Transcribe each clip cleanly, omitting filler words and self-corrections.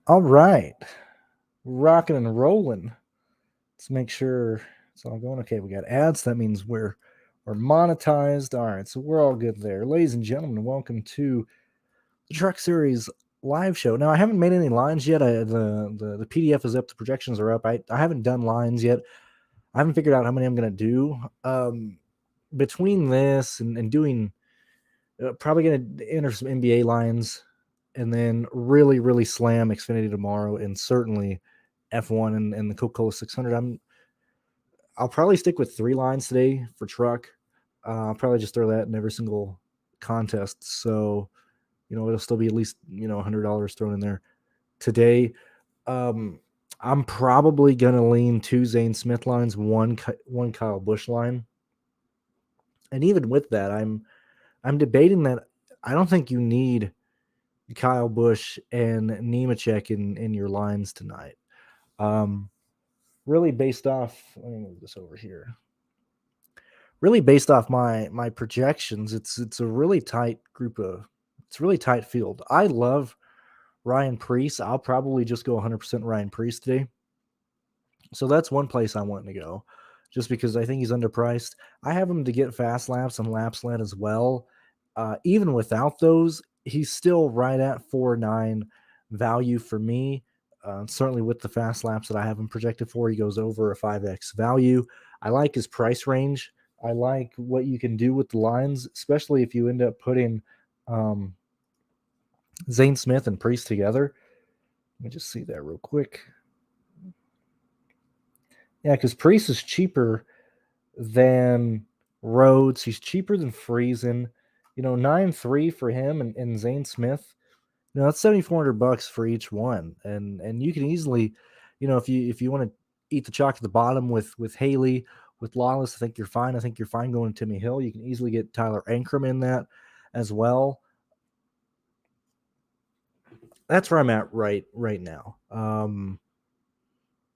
All right. Rocking and rolling. Let's make sure it's all going okay. We got ads. That means we're monetized. All right, so we're all good there. Ladies and gentlemen, welcome to the Truck Series live show. Now, I haven't made any lines yet. The PDF is up. The projections are up. I haven't done lines yet. I haven't figured out how many I'm going to do. Between this and doing, probably going to enter some NBA lines and then really slam Xfinity tomorrow and certainly F1 and the Coca-Cola 600. I'll probably stick with 3 lines today for truck. I'll probably just throw that in every single contest. So, it'll still be at least, $100 thrown in there today. I'm probably going to lean 2 Zane Smith lines, one Kyle Busch line. And even with that, I'm debating that I don't think you need Kyle Busch and Nemechek in your lines tonight. Really based off, let me move this over here. Really based off my projections, it's a really tight it's a really tight field. I love Ryan Preece. I'll probably just go 100% Ryan Preece today. So that's one place I want to go, just because I think he's underpriced. I have him to get fast laps and laps led as well. Even without those, he's still right at 4.9 value for me. Certainly with the fast laps that I have him projected for, he goes over a 5x value. I like his price range. I like what you can do with the lines, especially if you end up putting Zane Smith and Priest together. Let me just see that real quick. Yeah, because Priest is cheaper than Rhodes. He's cheaper than Friesen. 9.3 for him and Zane Smith. That's $7,400 for each one, and you can easily, if you want to eat the chalk at the bottom with Haley, with Lawless, I think you're fine. I think you're fine going Timmy Hill. You can easily get Tyler Ankrum in that as well. That's where I'm at right now.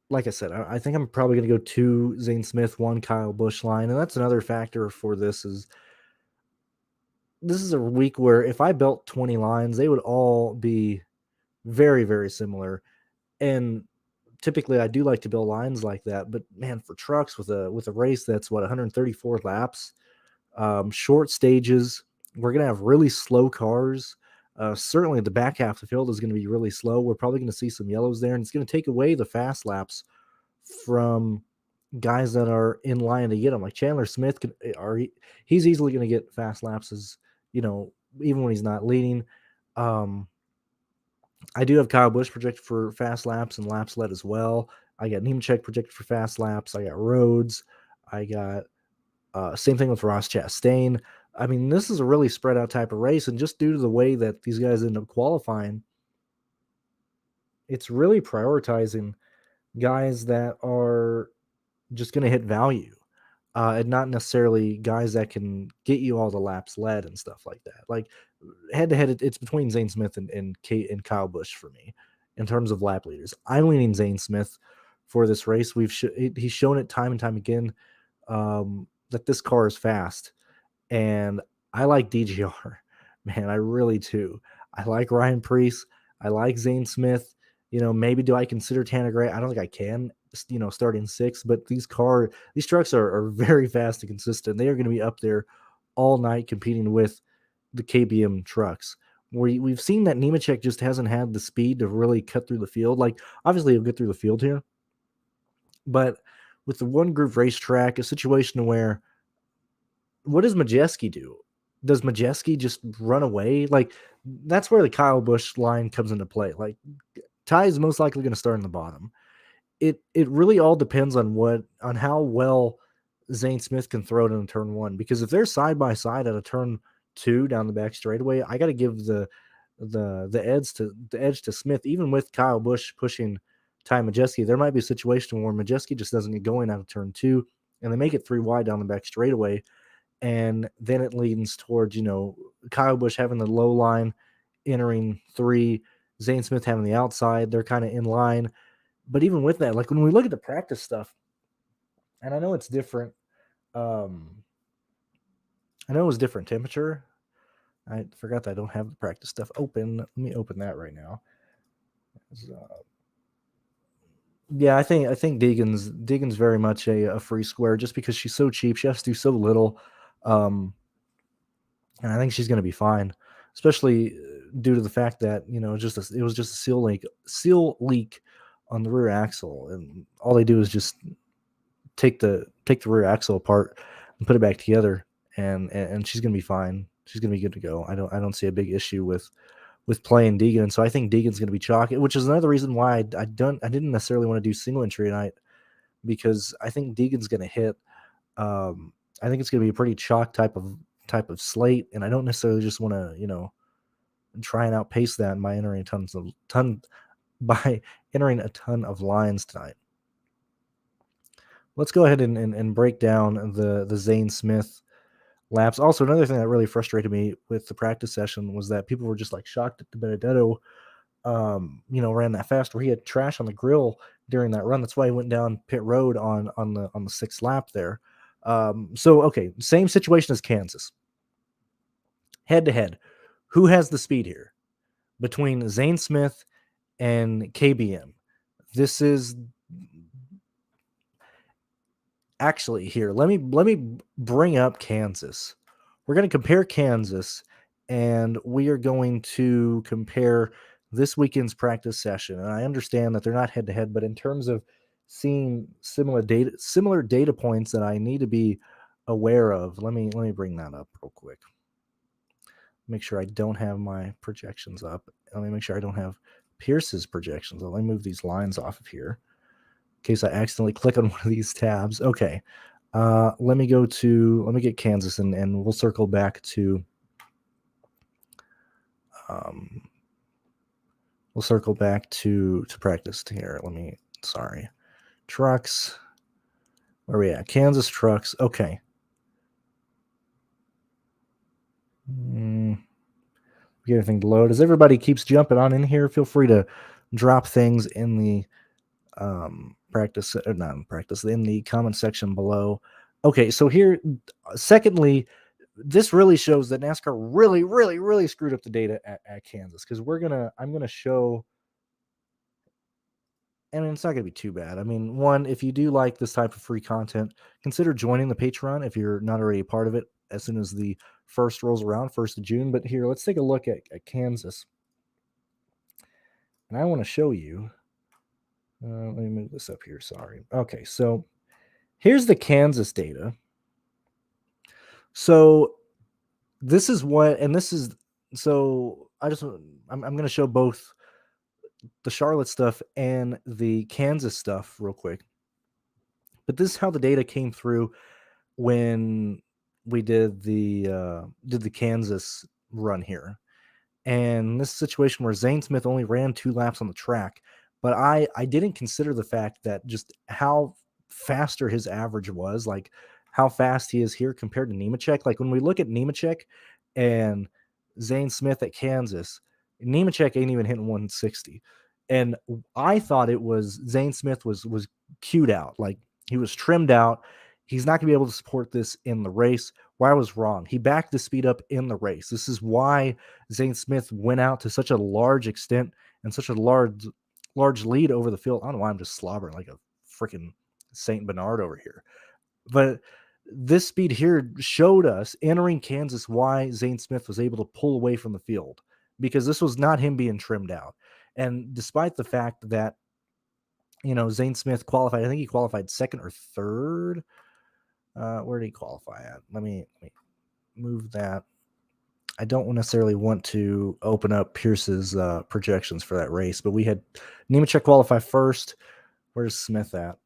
Like I said, I think I'm probably going to go 2 Zane Smith, 1 Kyle Busch line, and that's another factor for this is a week where if I built 20 lines, they would all be very, very similar. And typically I do like to build lines like that, but man, for trucks with a race that's 134 laps, short stages, we're going to have really slow cars. Certainly the back half of the field is going to be really slow. We're probably going to see some yellows there, and it's going to take away the fast laps from guys that are in line to get them. Like Chandler Smith he's easily going to get fast laps as, even when he's not leading. I do have Kyle Busch projected for fast laps and laps led as well. I got Nemechek projected for fast laps. I got Rhodes. I got same thing with Ross Chastain. I mean, this is a really spread out type of race, and just due to the way that these guys end up qualifying, it's really prioritizing guys that are just going to hit value, and not necessarily guys that can get you all the laps led and stuff like that. Like head to head, it's between Zane Smith and Kyle Busch for me in terms of lap leaders. I'm leaning Zane Smith for this race. He's shown it time and time again that this car is fast, and I like DGR. Man, I really do. I like Ryan Preece. I like Zane Smith. Maybe do I consider Tanner Gray? I don't think I can, starting 6, but these trucks are very fast and consistent. They are going to be up there all night competing with the KBM trucks. We've seen that Nemechek just hasn't had the speed to really cut through the field. Like, obviously he'll get through the field here, but with the one group racetrack, a situation where what does Majeski do? Does Majeski just run away? Like, that's where the Kyle Busch line comes into play. Like, Ty is most likely going to start in the bottom. It really all depends on how well Zane Smith can throw it in turn 1. Because if they're side by side at a turn 2 down the back straightaway, I got to give the edge to Smith. Even with Kyle Busch pushing Ty Majeski, there might be a situation where Majeski just doesn't get going out of turn 2, and they make it 3 wide down the back straightaway. And then it leans towards, Kyle Busch having the low line entering 3, Zane Smith having the outside. They're kind of in line. But even with that, like when we look at the practice stuff, and I know it's different. I know it was different temperature. I forgot that I don't have the practice stuff open. Let me open that right now. Yeah, I think Deegan's very much a free square just because she's so cheap. She has to do so little, and I think she's going to be fine, especially due to the fact that it was just a seal leak on the rear axle, and all they do is just take the rear axle apart and put it back together, and she's going to be fine. She's going to be good to go. I don't see a big issue with playing Deegan. And so I think Deegan's going to be chalky, which is another reason why I didn't necessarily want to do single entry tonight, because I think Deegan's going to hit. I think it's going to be a pretty chalk type of slate, and I don't necessarily just want to try and outpace that by entering a ton of lines tonight. Let's go ahead and break down the Zane Smith laps. Also, another thing that really frustrated me with the practice session was that people were just like shocked that Benedetto ran that fast, where he had trash on the grill during that run. That's why he went down pit road on the sixth lap there. Okay, same situation as Kansas. Head to head, who has the speed here between Zane Smith and KBM? This is actually here. Let me bring up Kansas. We're going to compare Kansas, and we are going to compare this weekend's practice session. And I understand that they're not head to head, but in terms of seeing similar data points that I need to be aware of, let me bring that up real quick. Make sure I don't have my projections up. Let me make sure I don't have Pearce's projections. Let me move these lines off of here in case I accidentally click on one of these tabs. Okay. Let me get Kansas, and we'll circle back to practice here. Trucks. Where are we at? Kansas trucks. Okay. Get anything to load. As everybody keeps jumping on in here, feel free to drop things in the in the comment section below. Okay, so here, secondly, this really shows that NASCAR really, really, really screwed up the data at Kansas, because I'm gonna show, and it's not gonna be too bad. I mean, one, if you do like this type of free content, consider joining the Patreon if you're not already a part of it as soon as the first rolls around, 1st of June. But here, let's take a look at Kansas, and I want to show you. Let me move this up here. Sorry. Okay, so here's the Kansas data. So this is what, and this is, so I'm going to show both the Charlotte stuff and the Kansas stuff real quick. But this is how the data came through when we did the Kansas run here. And this situation where Zane Smith only ran 2 laps on the track, but I didn't consider the fact that just how faster his average was, like how fast he is here compared to Nemechek. Like when we look at Nemechek and Zane Smith at Kansas, Nemechek ain't even hitting 160. And I thought it was Zane Smith was queued out, like he was trimmed out. He's not going to be able to support this in the race. Where I was wrong. He backed the speed up in the race. This is why Zane Smith went out to such a large extent and such a large lead over the field. I don't know why I'm just slobbering like a freaking Saint Bernard over here. But this speed here showed us entering Kansas why Zane Smith was able to pull away from the field, because this was not him being trimmed out. And despite the fact that, Zane Smith qualified, I think he qualified 2nd or 3rd. Where did he qualify at? Let me move that. I don't necessarily want to open up Pearce's projections for that race, but we had Nemechek qualify 1st. Where's Smith at?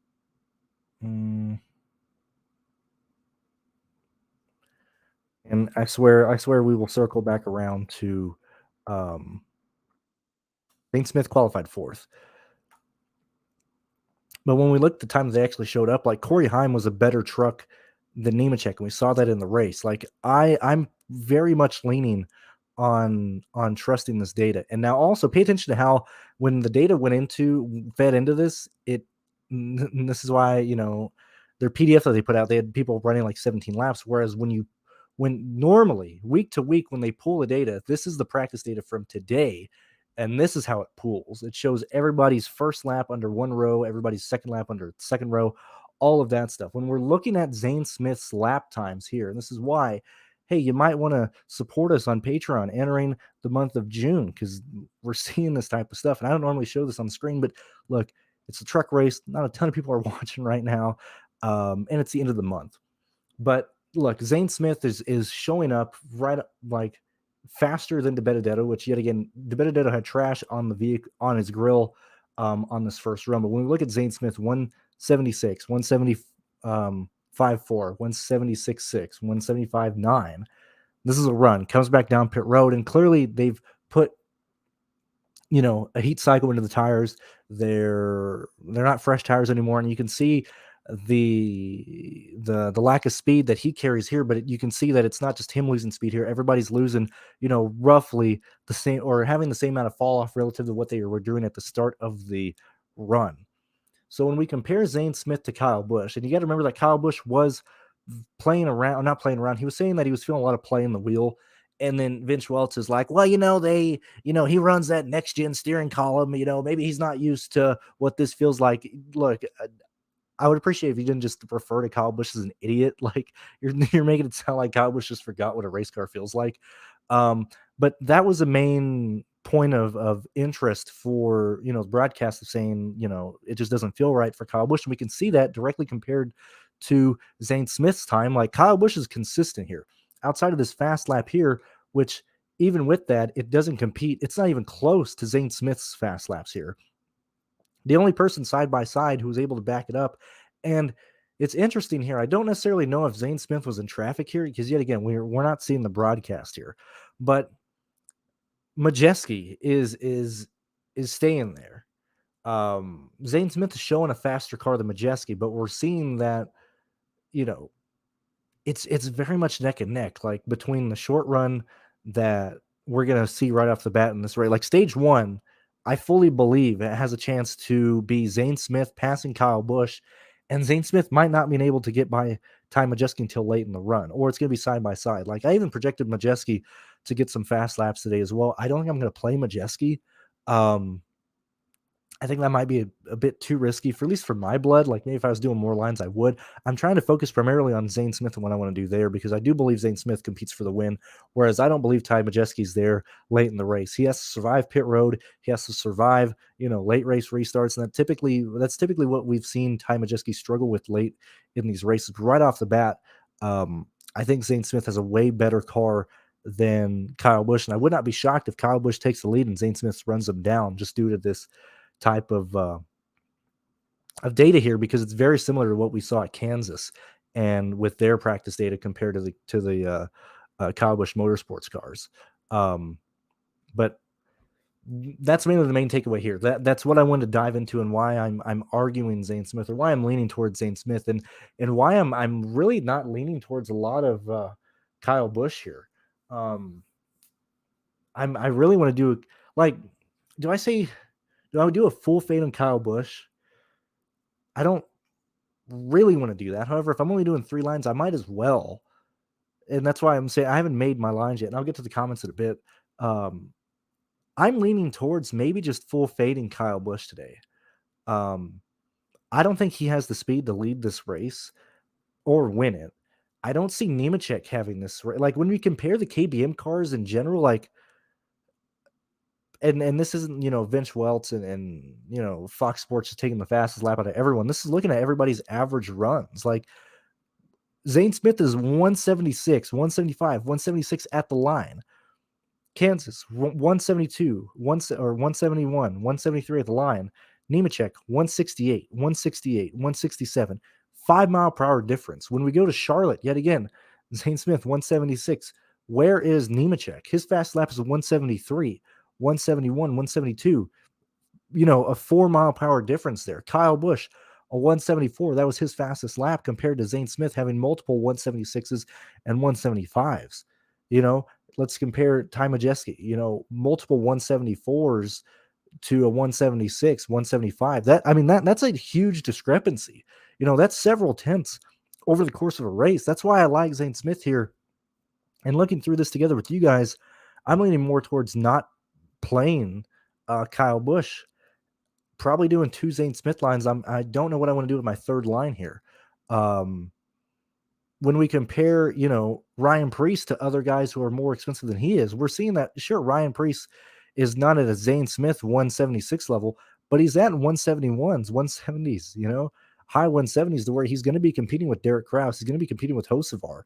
And I swear we will circle back around to Zane Smith qualified 4th. But when we looked at the times they actually showed up, like Corey Heim was a better truck than Nemechek, and we saw that in the race. Like I'm very much leaning on trusting this data. And now also pay attention to how when the data fed into this, this is why, their PDF that they put out, they had people running like 17 laps. Whereas when normally week to week, when they pull the data, this is the practice data from today, And this is how it pools. It shows everybody's first lap under one row, everybody's second lap under second row, all of that stuff. When we're looking at Zane Smith's lap times here, and this is why, hey, you might want to support us on Patreon entering the month of June, because we're seeing this type of stuff. And I don't normally show this on the screen, but look, it's a truck race. Not a ton of people are watching right now. And it's the end of the month. But look, Zane Smith is showing up right like faster than DeBenedetto, which yet again, DeBenedetto had trash on the vehicle on his grill on this first run. But when we look at Zane Smith, 176, 175.4, 176.6, 175.9. This is a run, comes back down pit road, and clearly they've put a heat cycle into the tires. They're not fresh tires anymore, and you can see the lack of speed that he carries here, but you can see that it's not just him losing speed here. Everybody's losing, roughly the same, or having the same amount of fall off relative to what they were doing at the start of the run. So when we compare Zane Smith to Kyle Busch, and you got to remember that Kyle Busch was not playing around. He was saying that he was feeling a lot of play in the wheel. And then Vince Welch is like, well, he runs that next gen steering column. Maybe he's not used to what this feels like. Look, I would appreciate if you didn't just refer to Kyle Busch as an idiot. Like you're making it sound like Kyle Busch just forgot what a race car feels like. But that was a main point of interest for, the broadcast of saying, it just doesn't feel right for Kyle Busch. And we can see that directly compared to Zane Smith's time. Like Kyle Busch is consistent here outside of this fast lap here, which even with that, it doesn't compete. It's not even close to Zane Smith's fast laps here. The only person side by side who was able to back it up. And it's interesting here. I don't necessarily know if Zane Smith was in traffic here, because yet again, we're not seeing the broadcast here, but Majeski is staying there. Zane Smith is showing a faster car than Majeski, but we're seeing that, it's very much neck and neck, like between the short run that we're going to see right off the bat in this race. Like stage one, I fully believe it has a chance to be Zane Smith passing Kyle Busch, and Zane Smith might not be able to get by Ty Majeski until late in the run, or it's going to be side by side. Like I even projected Majeski to get some fast laps today as well. I don't think I'm going to play Majeski. I think that might be a bit too risky, for at least for my blood. Like maybe if I was doing more lines, I would. I'm trying to focus primarily on Zane Smith and what I want to do there, because I do believe Zane Smith competes for the win, whereas I don't believe Ty Majeski's there late in the race. He has to survive pit road. He has to survive, late race restarts, and that's typically what we've seen Ty Majeski struggle with late in these races. But right off the bat, I think Zane Smith has a way better car than Kyle Busch, and I would not be shocked if Kyle Busch takes the lead and Zane Smith runs him down just due to this type of data here, because it's very similar to what we saw at Kansas and with their practice data compared to the Kyle Busch Motorsports cars. But that's mainly the main takeaway here. That's what I wanted to dive into, and why I'm arguing Zane Smith, or why I'm leaning towards Zane Smith, and why I'm really not leaning towards a lot of Kyle Busch here. I really want to do, like, do I do a full fade on Kyle Busch? I don't really want to do that. However, if I'm only doing 3 lines, I might as well. And that's why I'm saying I haven't made my lines yet, and I'll get to the comments in a bit. I'm leaning towards maybe just full fading Kyle Busch today. I don't think he has the speed to lead this race or win it. I don't see Nemechek having this. Like when we compare the KBM cars in general, like, and this isn't, Vince Welch and Fox Sports is taking the fastest lap out of everyone. This is looking at everybody's average runs. Like Zane Smith is 176, 175, 176 at the line. Kansas 172, 171, 173 at the line. Nemechek 168, 168, 167. 5 mile per hour difference. When we go to Charlotte, yet again, Zane Smith 176. Where is Nemechek? His fast lap is 173. 171, 172, a 4 mile per hour difference there. Kyle Busch, a 174. That was his fastest lap, compared to Zane Smith having multiple 176s and 175s. Let's compare Ty Majeski, multiple 174s to a 176, 175. That's a huge discrepancy. That's several tenths over the course of a race. That's why I like Zane Smith here. And looking through this together with you guys, I'm leaning more towards not playing Kyle Busch, probably doing 2 Zane Smith lines. I don't know what I want to do with my third line here. When we compare, Ryan Preece to other guys who are more expensive than he is, we're seeing that, sure, Ryan Preece is not at a Zane Smith 176 level, but he's at 171s, 170s, high 170s, to where he's going to be competing with Derek Krause. He's going to be competing with Hocevar.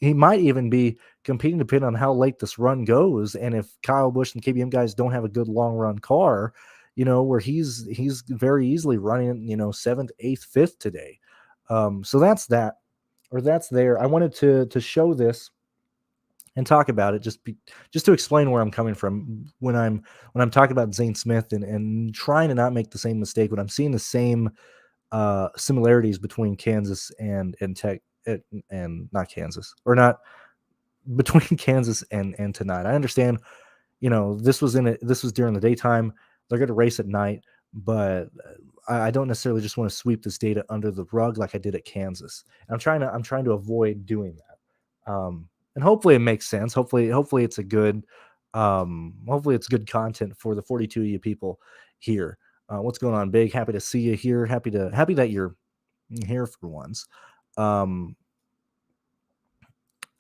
He might even be competing depending on how late this run goes. And if Kyle Busch and KBM guys don't have a good long run car, where he's very easily running, 7th, 8th, 5th today. So that's that. Or that's there. I wanted to show this and talk about it, just to explain where I'm coming from when I'm talking about Zane Smith and trying to not make the same mistake when I'm seeing the same similarities between Kansas and Tech and not Kansas, or not between Kansas and tonight. I understand, this was during the daytime. They're going to race at night, but I don't necessarily just want to sweep this data under the rug like I did at Kansas. And I'm trying to avoid doing that. And hopefully it makes sense. Hopefully it's good content for the 42 of you people here. What's going on, Big? Happy to see you here. Happy that you're here for once. I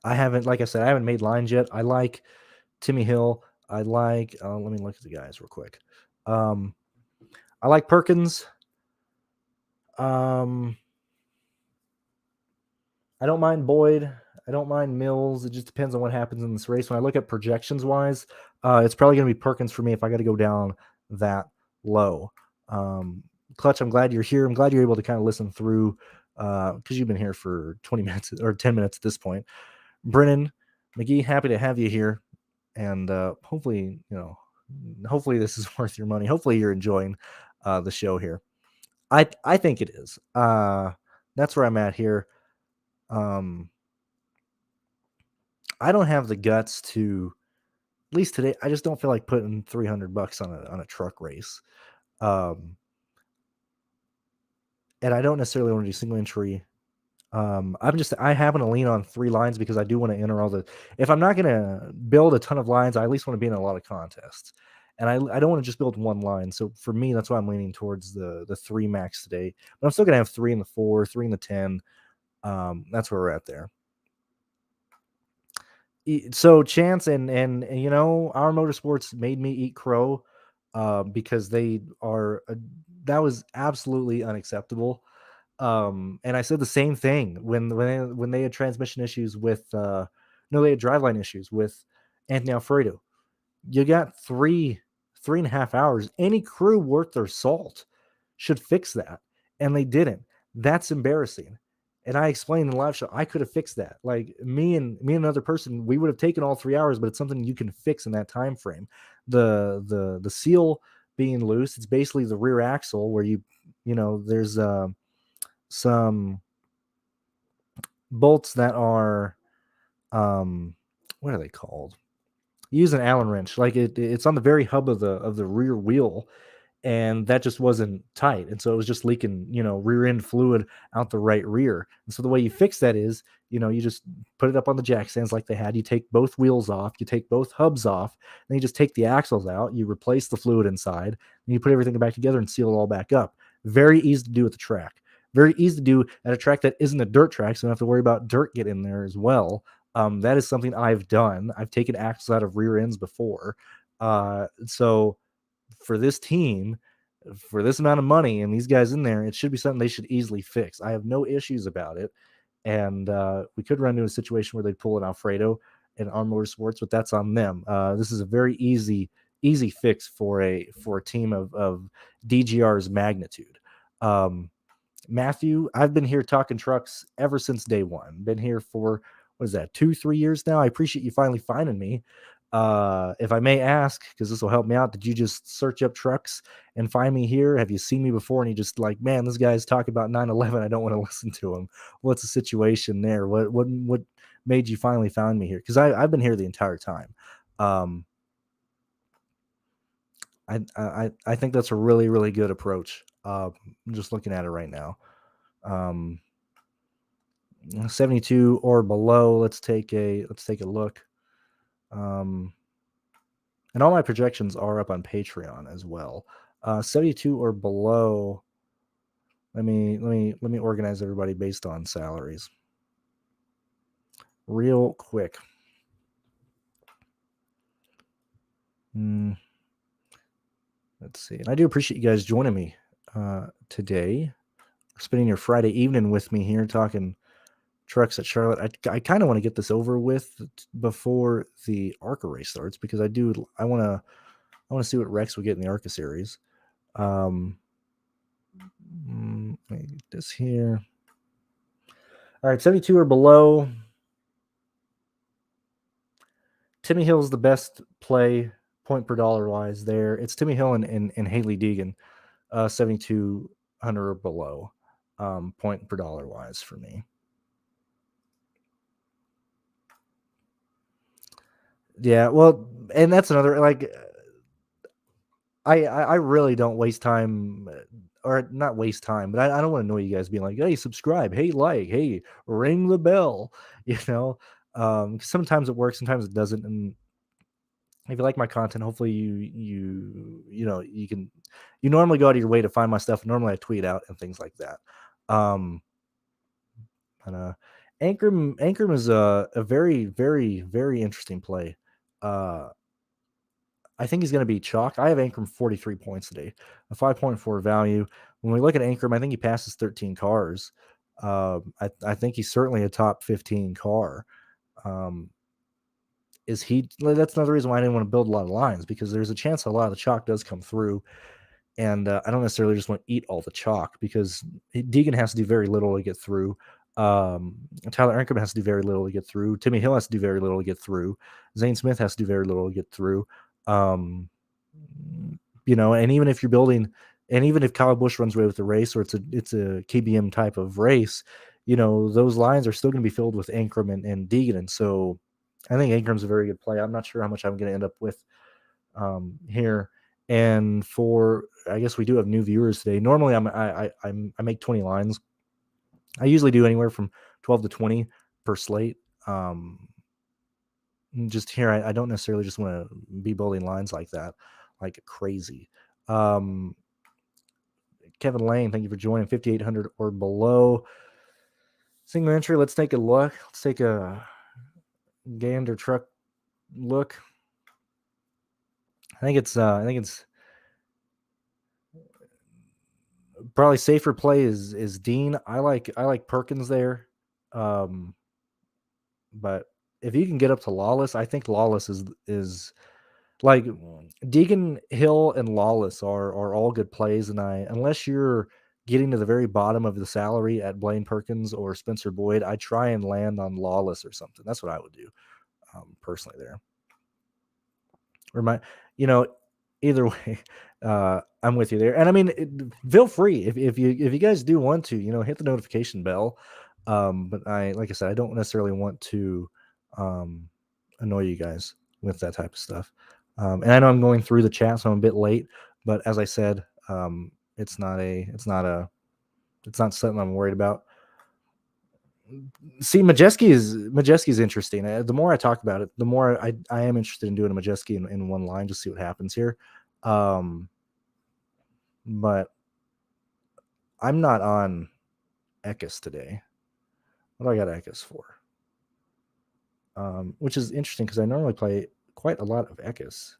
haven't made lines yet. I like Timmy Hill. I like, let me look at the guys real quick. I like Perkins. I don't mind Boyd. I don't mind Mills. It just depends on what happens in this race. When I look at projections wise, it's probably going to be Perkins for me if I got to go down that low. Clutch, I'm glad you're here. I'm glad you're able to kind of listen through, because you've been here for 20 minutes or 10 minutes at this point. Brennan McGee, happy to have you here. And hopefully this is worth your money. Hopefully you're enjoying the show here. I think it is. That's where I'm at here. I don't have the guts to, at least today, I just don't feel like putting $300 on a truck race. And I don't necessarily want to do single entry. I happen to lean on 3 lines because I do want to enter if I'm not going to build a ton of lines, I at least want to be in a lot of contests. And I don't want to just build 1 line. So for me, that's why I'm leaning towards the 3 max today. But I'm still going to have 3 in the 4, 3 in the 10. That's where we're at there. So Chance and our motorsports made me eat crow, because they are that was absolutely unacceptable. And I said the same thing when they had transmission issues with they had driveline issues with Anthony Alfredo. You got 3.5 hours. Any crew worth their salt should fix that, and they didn't. That's embarrassing. And I explained in the live show, I could have fixed that. Like me and another person, we would have taken all 3 hours, but it's something you can fix in that time frame. The seal being loose, it's basically the rear axle where there's some bolts that are what are they called? You use an Allen wrench, like it's on the very hub of the rear wheel, and that just wasn't tight, and so it was just leaking rear end fluid out the right rear. And so the way you fix that is you just put it up on the jack stands like they had. You take both wheels off, you take both hubs off, then you just take the axles out, you replace the fluid inside, and you put everything back together and seal it all back up. Very easy to do at the track. Very easy to do at a track that isn't a dirt track, so you don't have to worry about dirt get in there as well. That is something I've done. I've taken axles out of rear ends before. So for this team, for this amount of money and these guys in there, it should be something they should easily fix. I have no issues about it. And we could run into a situation where they pull an Alfredo in our motorsports, but that's on them. This is a very easy fix for a team of DGR's magnitude. Matthew, I've been here talking trucks ever since day one. Been here for, what is that, 2-3 years now? I appreciate you finally finding me. If I may ask, because this will help me out, did you just search up trucks and find me here? Have you seen me before and you just like, man, this guy's talking about 911, I don't want to listen to him? What's the situation there? What made you finally find me here? Because I've been here the entire time. I think that's a really, really good approach. I'm just looking at it right now. 72 or below. Let's take a look. And all my projections are up on Patreon as well. 72 or below. Let me organize everybody based on salaries real quick. Let's see. And I do appreciate you guys joining me today, spending your Friday evening with me here talking trucks at Charlotte. I kind of want to get this over with before the ARCA race starts, because I want to see what Rex will get in the ARCA series. Let me get this here. All right, 72 or below. Timmy Hill's the best play point per dollar wise there. It's Timmy Hill and Haley Deegan, 7,200 or below, point per dollar wise for me. Yeah, well, and that's another, like, I really don't waste time, or not waste time, but I don't want to annoy you guys being like, hey, subscribe, hey, like, hey, ring the bell, sometimes it works, sometimes it doesn't. And if you like my content, hopefully you normally go out of your way to find my stuff. Normally I tweet out and things like that. Ankrum is a very, very, very interesting play. I think he's going to be chalk. I have Ankrum 43 points today, a 5.4 value. When we look at Ankrum, I think he passes 13 cars. I think he's certainly a top 15 car. That's another reason why I didn't want to build a lot of lines, because there's a chance a lot of the chalk does come through. And I don't necessarily just want to eat all the chalk, because Deegan has to do very little to get through. Tyler Ankrum has to do very little to get through. Timmy Hill has to do very little to get through. Zane Smith has to do very little to get through. And even if you're building, and even if Kyle Busch runs away with the race, or it's a KBM type of race, those lines are still going to be filled with Ankrum and Deegan. And so I think Ankrum's a very good play. I'm not sure how much I'm going to end up with here. And I guess we do have new viewers today. Normally I make 20 lines. I usually do anywhere from 12 to 20 per slate. Just here, I don't necessarily just want to be building lines like that, like crazy. Kevin Lane, thank you for joining. 5,800 or below. Single entry. Let's take a look. Let's take a gander truck look. I think it's probably safer play is Dean. I like Perkins there. But if you can get up to Lawless, I think Lawless is like Deegan, Hill, and Lawless are all good plays. And unless you're getting to the very bottom of the salary at Blaine Perkins or Spencer Boyd, I try and land on Lawless or something. That's what I would do, personally there. Or either way, I'm with you there. And I mean, feel free if you guys do want to, hit the notification bell. But like I said, I don't necessarily want to annoy you guys with that type of stuff. And I know I'm going through the chat, so I'm a bit late. But as I said, it's not something I'm worried about. See, Majeski is interesting. The more I talk about it, the more I am interested in doing a Majeski in one line, just see what happens here. But I'm not on Eckes today. What do I got Eckes for? Which is interesting because I normally play quite a lot of Eckes.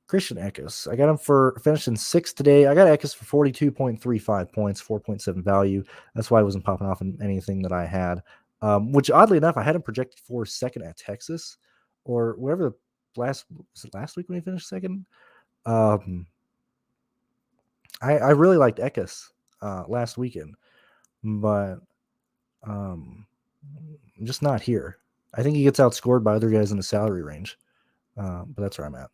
Christian Eckes. I got him for finishing 6th today. I got Eckes for 42.35 points, 4.7 value. That's why I wasn't popping off in anything that I had. Which oddly enough, I had him projected for 2nd at Texas, or whatever was it last week when he finished 2nd? I really liked Eckes last weekend, but just not here. I think he gets outscored by other guys in the salary range, but that's where I'm at.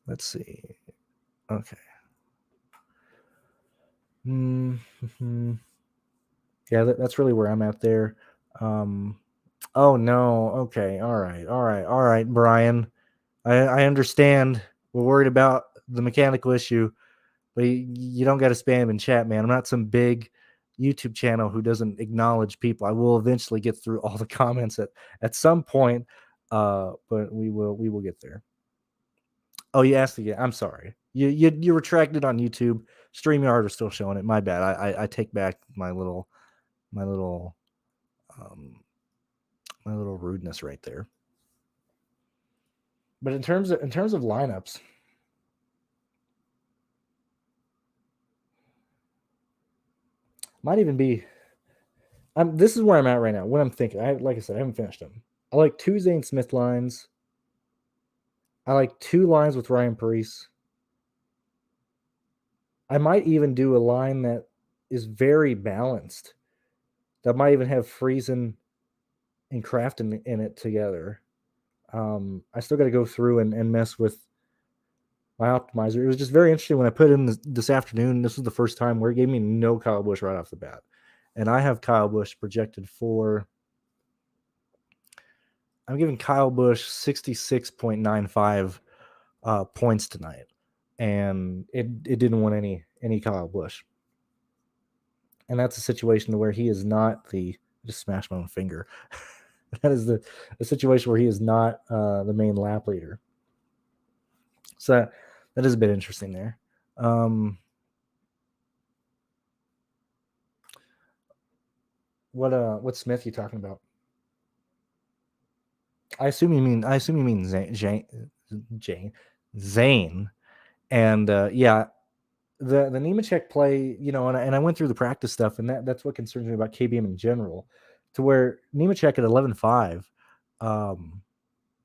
Let's see. Okay. Yeah, that's really where I'm at there. Oh no. Okay. All right, Brian. I understand. We're worried about the mechanical issue, but you don't got to spam in chat, man. I'm not some big YouTube channel who doesn't acknowledge people. I will eventually get through all the comments at some point, but we will get there. Oh, you asked again. I'm sorry. You retracted on YouTube. StreamYard are still showing it. My bad. I take back my little my little um, my little rudeness right there. But in terms of lineups, might even be. This is where I'm at right now. What I'm thinking. Like I said, I haven't finished them. I like 2 Zane Smith lines. I like 2 lines with Ryan Pearce. I might even do a line that is very balanced. That might even have Friesen and Kraft in it together. I still got to go through and mess with my optimizer. It was just very interesting when I put in this afternoon. This was the first time where it gave me no Kyle Busch right off the bat. And I have Kyle Busch projected for, I'm giving Kyle Busch 66.95 points tonight. And it didn't want any Kyle Busch. And that's a situation where he is not I just smashed my own finger. That is the situation where he is not the main lap leader. So that is a bit interesting there. What Smith you talking about? I assume you mean Zane. And yeah, the Nemechek play, and I went through the practice stuff, and that's what concerns me about KBM in general, to where Nemechek at 11.5.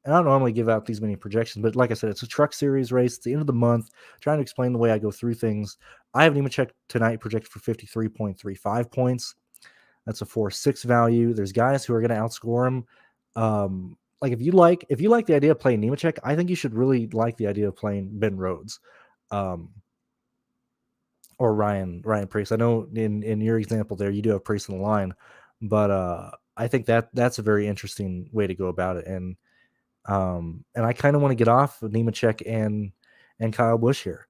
And I don't normally give out these many projections, but like I said, it's a truck series race. It's the end of the month. Trying to explain the way I go through things. I have Nemechek tonight projected for 53.35 points. That's a 4.6 value. There's guys who are going to outscore him. Like if you like the idea of playing Nemechek, I think you should really like the idea of playing Ben Rhodes, or Ryan Preece. I know in your example there you do have Preece in the line, but I think that's a very interesting way to go about it. And I kind of want to get off of Nemechek and Kyle Busch here,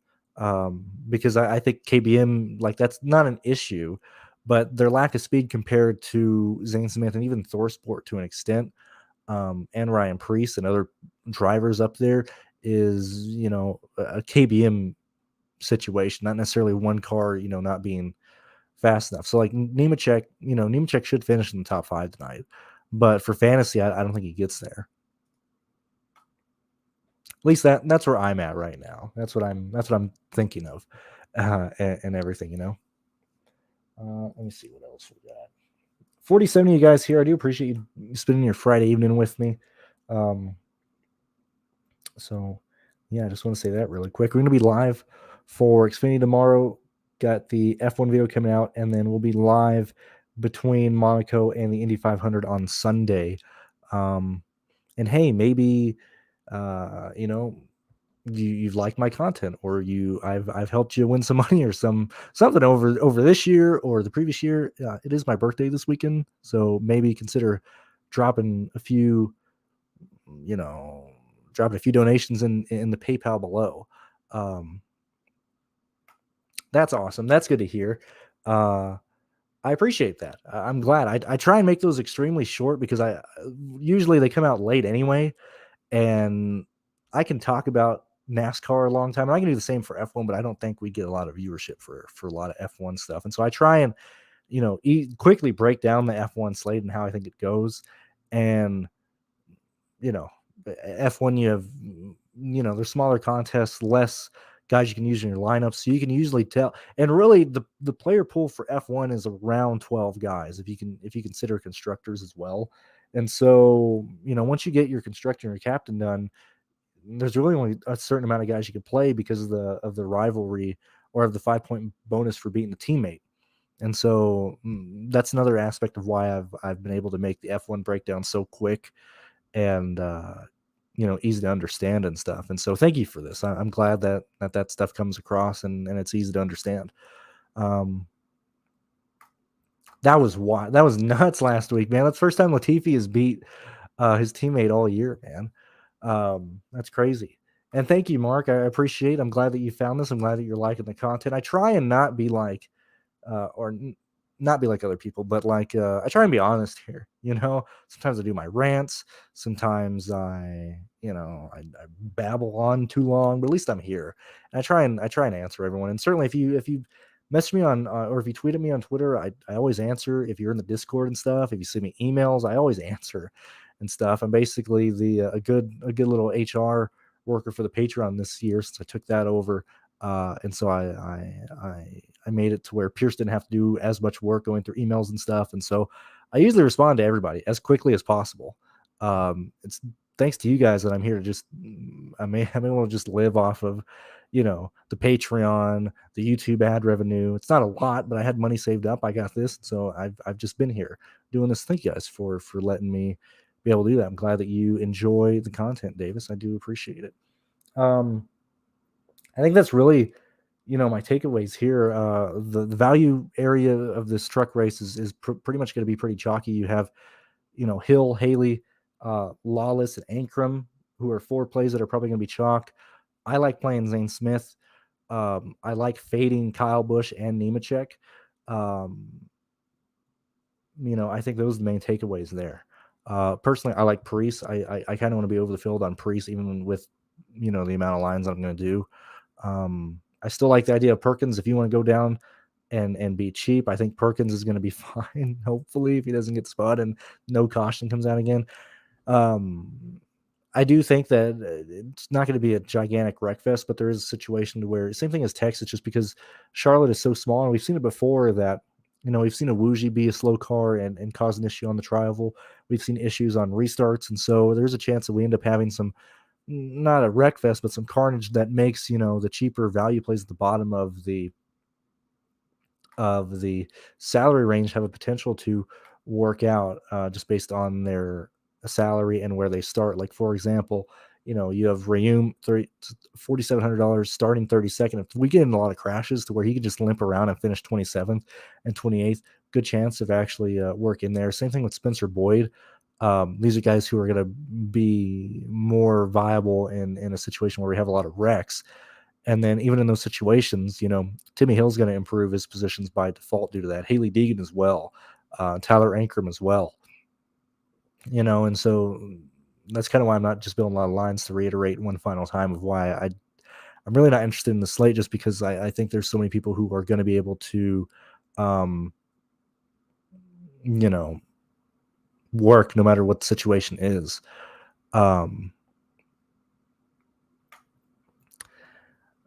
because I think KBM, like, that's not an issue, but their lack of speed compared to Zane Smith and even Thorsport to an extent, and Ryan Preece and other drivers up there is, a KBM situation, not necessarily one car, not being fast enough. So like Nemechek should finish in the top 5 tonight, but for fantasy, I don't think he gets there. At least that's where I'm at right now. That's what I'm thinking of, and everything. Let me see what else we got. 47 of you guys here. I do appreciate you spending your Friday evening with me. So yeah, I just want to say that really quick. We're going to be live for Xfinity tomorrow. Got the F1 video coming out, and then we'll be live between Monaco and the Indy 500 on Sunday. And hey, maybe you've liked my content, or I've helped you win some money or something over this year or the previous year. It is my birthday this weekend, so maybe consider dropping a few donations in the PayPal below. That's awesome. That's good to hear. I appreciate that. I'm glad. I try and make those extremely short because usually they come out late anyway, and I can talk about NASCAR a long time, and I can do the same for F1, but I don't think we get a lot of viewership for a lot of F1 stuff. And so I try and, quickly break down the F1 slate and how I think it goes. And, F1, you have, there's smaller contests, less guys you can use in your lineup. So you can usually tell. And really the player pool for F1 is around 12 guys, if you consider constructors as well. And so, once you get your constructor and your captain done, there's really only a certain amount of guys you can play because of the rivalry or of the 5-point bonus for beating the teammate. And so that's another aspect of why I've been able to make the F1 breakdown so quick and easy to understand and stuff. And so thank you for this. I'm glad that stuff comes across and it's easy to understand. That was nuts last week, man. That's the first time Latifi has beat his teammate all year, man. That's crazy. And thank you, Mark. I appreciate it. I'm glad that you found this. I'm glad that you're liking the content. I try and not be like, or not be like other people, but like I try and be honest here. Sometimes I do my rants. Sometimes I babble on too long, but at least I'm here. And I try and answer everyone. And certainly if you message me on or if you tweet at me on Twitter, I always answer. If you're in the Discord and stuff, if you send me emails, I always answer and stuff. I'm basically the a good little HR worker for the Patreon this year since I took that over. And so I made it to where Pearce didn't have to do as much work going through emails and stuff. And so I usually respond to everybody as quickly as possible. It's thanks to you guys that I'm here to just I'm able to just live off of the Patreon, the YouTube ad revenue. It's not a lot, but I had money saved up. I got this, so I've just been here doing this. Thank you guys for letting me be able to do that. I'm glad that you enjoy the content, Davis. I do appreciate it. I think that's really my takeaways here. The value area of this truck race is pretty much going to be pretty chalky. You have Hill, Haley, Lawless, and Ankrum, who are 4 plays that are probably going to be chalk. I like playing Zane Smith. I like fading Kyle Busch and Nemechek. I think those are the main takeaways there. Personally, I like Pearce. I kind of want to be over the field on Pearce, even with the amount of lines I'm going to do. I still like the idea of Perkins. If you want to go down and be cheap, I think Perkins is going to be fine. Hopefully, if he doesn't get spun and no caution comes out again. I do think that it's not going to be a gigantic wreck fest, but there is a situation to where same thing as Texas, just because Charlotte is so small, and we've seen it before that we've seen a Woogie be a slow car and cause an issue on the tri-oval. We've seen issues on restarts, and so there's a chance that we end up having some, not a wreck fest, but some carnage that makes the cheaper value plays at the bottom of the salary range have a potential to work out just based on their salary and where they start. Like, for example, you have Rayum $4,700 starting 32nd. If we get in a lot of crashes to where he could just limp around and finish 27th and 28th, good chance of actually work in there. Same thing with Spencer Boyd. These are guys who are going to be more viable in a situation where we have a lot of wrecks. And then even in those situations, Timmy Hill's going to improve his positions by default due to that. Haley Deegan as well. Tyler Ankrum as well. And so that's kind of why I'm not just building a lot of lines, to reiterate one final time of why I'm really not interested in the slate, just because I think there's so many people who are going to be able to, work no matter what the situation is.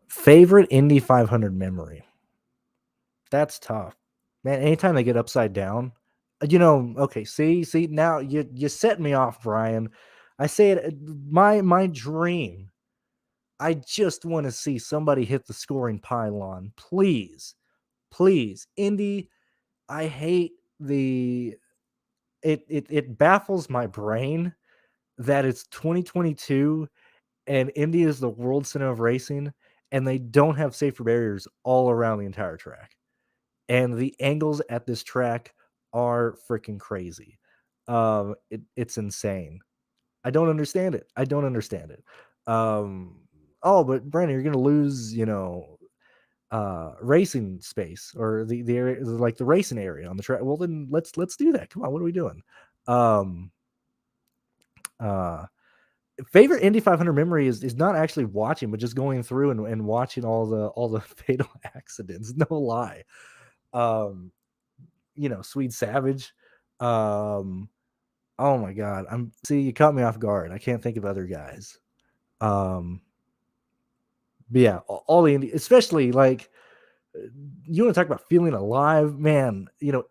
Favorite Indy 500 memory. That's tough, man. Anytime they get upside down, okay. See, now you set me off, Brian. I say it. My dream. I just want to see somebody hit the scoring pylon, please, Indy. I hate it baffles my brain that it's 2022 and Indy is the world center of racing, and they don't have safer barriers all around the entire track. And the angles at this track are freaking crazy. It's insane. I don't understand it. But Brandon, you're gonna lose, racing space, or the area, like the racing area on the track. Well, then let's do that. Come on, what are we doing? Favorite Indy 500 memory is not actually watching, but just going through and watching all the fatal accidents. No lie. Swede Savage. Oh my God. You caught me off guard. I can't think of other guys. But yeah, all the Indy, especially like, you want to talk about feeling alive, man.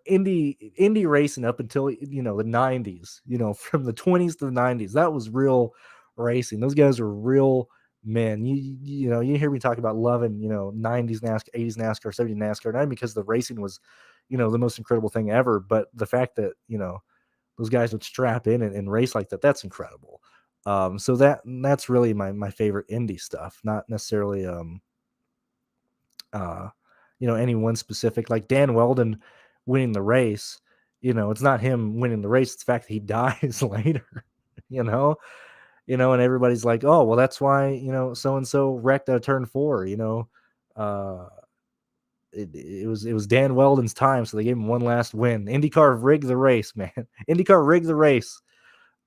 Indy racing up until the 90s. From the 20s to the 90s, that was real racing. Those guys were real men. You hear me talk about loving 90s NASCAR, 80s NASCAR, 70s NASCAR, not because the racing was the most incredible thing ever, but the fact that those guys would strap in and race like that. That's incredible. So that's really my favorite Indy stuff, not necessarily any one specific, like Dan Weldon winning the race. It's not him winning the race, it's the fact that he dies later. And everybody's like, oh well, that's why so and so wrecked a turn 4. it was Dan Weldon's time, so they gave him one last win. IndyCar rigged the race, man. IndyCar rigged the race.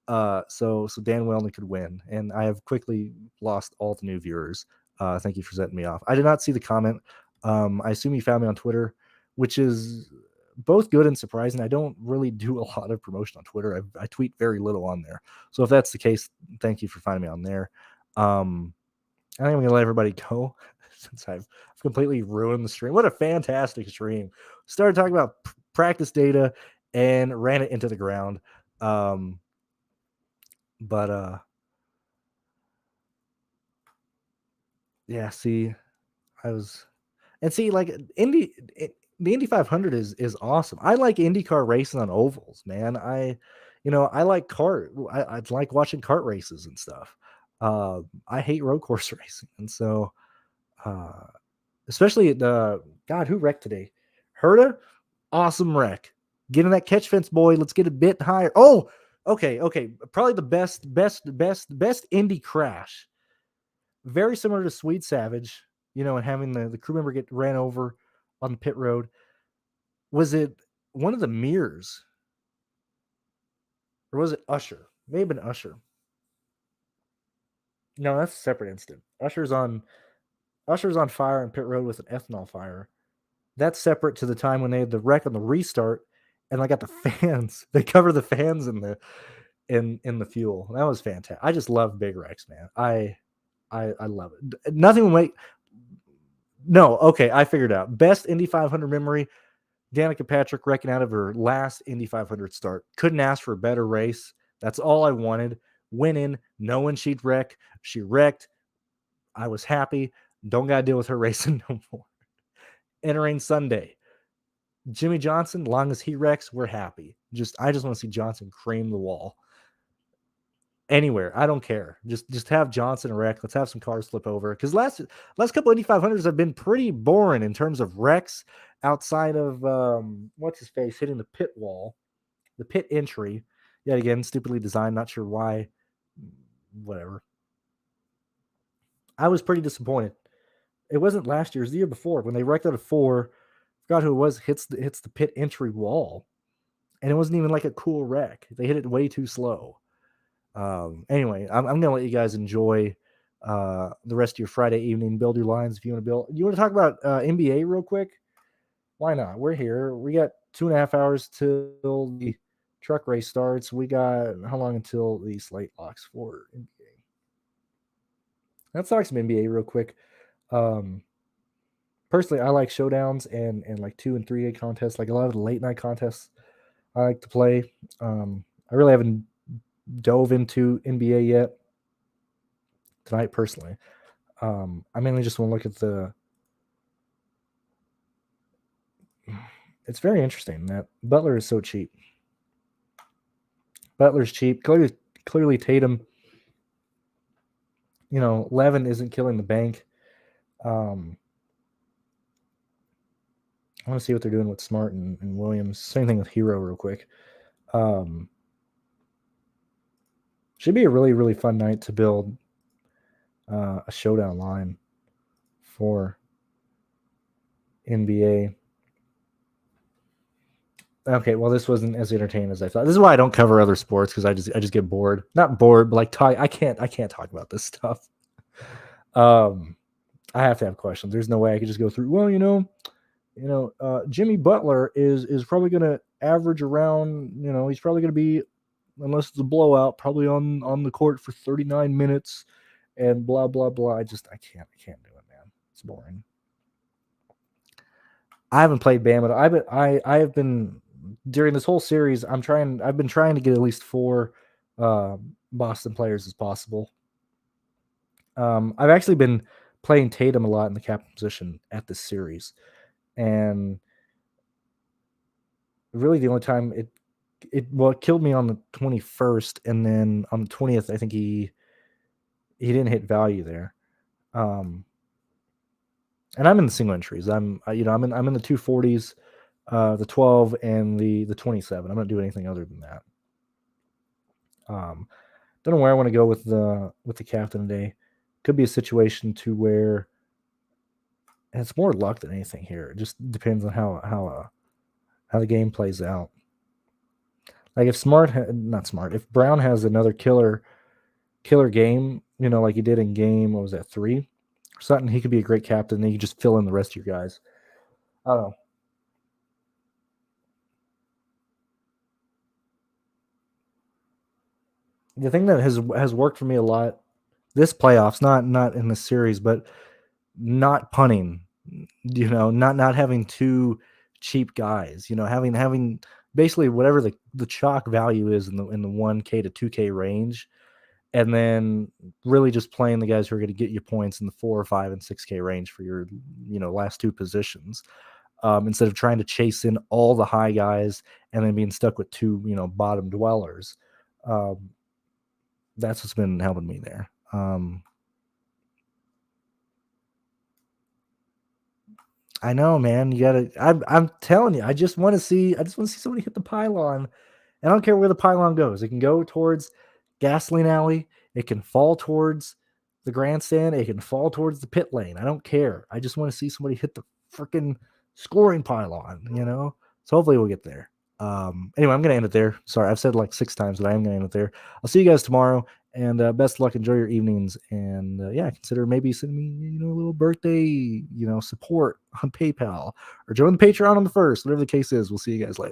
So Dan Weldon could win, and I have quickly lost all the new viewers. Thank you for setting me off. I did not see the comment. I assume you found me on Twitter, which is both good and surprising. I don't really do a lot of promotion on Twitter. I tweet very little on there. So if that's the case, thank you for finding me on there. I think I'm gonna let everybody go since I've completely ruined the stream. What a fantastic stream! Started talking about practice data and ran it into the ground. But yeah, see, I was, and see, like the Indy 500 is awesome. I like IndyCar racing on ovals, man. I like I like watching kart races and stuff. I hate road course racing, and so uh, especially God, who wrecked today? Herta, awesome wreck. Get in that catch fence, boy. Let's get a bit higher. Oh, okay. Probably the best Indy crash. Very similar to Sweet Savage, and having the crew member get ran over on the pit road. Was it one of the mirrors? Or was it Usher? May have been Usher. No, that's a separate incident. Usher's on fire on pit road with an ethanol fire. That's separate to the time when they had the wreck on the restart, and I got the fans. They cover the fans in the fuel. That was fantastic. I just love big wrecks, man. I love it. Nothing will make. No, okay, I figured out. Best Indy 500 memory. Danica Patrick wrecking out of her last Indy 500 start. Couldn't ask for a better race. That's all I wanted. Went in knowing she'd wreck. She wrecked. I was happy. Don't got to deal with her racing no more. Entering Sunday. Jimmy Johnson, long as he wrecks, we're happy. I just want to see Johnson cream the wall. Anywhere, I don't care. Just have Johnson wreck. Let's have some cars flip over. Because last couple Indy 500s have been pretty boring in terms of wrecks, outside of what's his face hitting the pit wall, the pit entry. Yet again, stupidly designed. Not sure why. Whatever. I was pretty disappointed. It wasn't last year's, the year before, when they wrecked out of 4. Forgot who it was. Hits the pit entry wall, and it wasn't even like a cool wreck. They hit it way too slow. Anyway, I'm gonna let you guys enjoy the rest of your Friday evening. Build your lines if you want to build. You want to talk about NBA real quick? Why not? We're here. We got 2.5 hours till the truck race starts. We got how long until the slate locks for NBA? Let's talk some NBA real quick. Personally, I like showdowns and like 2 and 3 day contests, like a lot of the late night contests I like to play. I really haven't dove into NBA yet tonight personally. I mainly just want to look at it's very interesting that Butler is so cheap. Butler's cheap. Clearly Tatum, Levin isn't killing the bank. I want to see what they're doing with Smart and Williams. Same thing with Hero real quick. Should be a really, really fun night to build a showdown line for NBA. Okay, well, this wasn't as entertaining as I thought. This is why I don't cover other sports, because I just get bored. Not bored, but like I can't talk about this stuff. I have to have questions. There's no way I could just go through. Well, Jimmy Butler is probably going to average around. He's probably going to be, unless it's a blowout, probably on the court for 39 minutes, and blah blah blah. I can't do it, man. It's boring. I haven't played Bam, but I have been during this whole series. I've been trying to get at least 4 Boston players as possible. I've actually been playing Tatum a lot in the captain position at this series, and really the only time it killed me on the 21st, and then on the 20th, I think he didn't hit value there. And I'm in the single entries. I'm in the 240s, the 12 and the 27. I'm not doing anything other than that. Don't know where I want to go with the captain today. Could be a situation to where And it's more luck than anything here. It just depends on how the game plays out. Like if if Brown has another killer game, like he did in game, what was that, 3 or something, he could be a great captain. Then you just fill in the rest of your guys. I don't know. The thing that has worked for me a lot this playoffs, not in the series, but not punting. Not having two cheap guys. Having basically whatever the chalk value is in the 1K to 2K range, and then really just playing the guys who are going to get you points in the 4 or 5 and 6K range for your last two positions. Instead of trying to chase in all the high guys and then being stuck with two bottom dwellers. That's what's been helping me there. I know, man. You gotta. I'm telling you. I just want to see somebody hit the pylon. I don't care where the pylon goes. It can go towards Gasoline Alley. It can fall towards the grandstand. It can fall towards the pit lane. I don't care. I just want to see somebody hit the freaking scoring pylon. So hopefully we'll get there. Anyway, I'm gonna end it there. Sorry, I've said it like 6 times, but I am gonna end it there. I'll see you guys tomorrow, and best of luck. Enjoy your evenings, and yeah, consider maybe sending me a little birthday support on PayPal, or join the Patreon on the 1st. Whatever the case is, we'll see you guys later.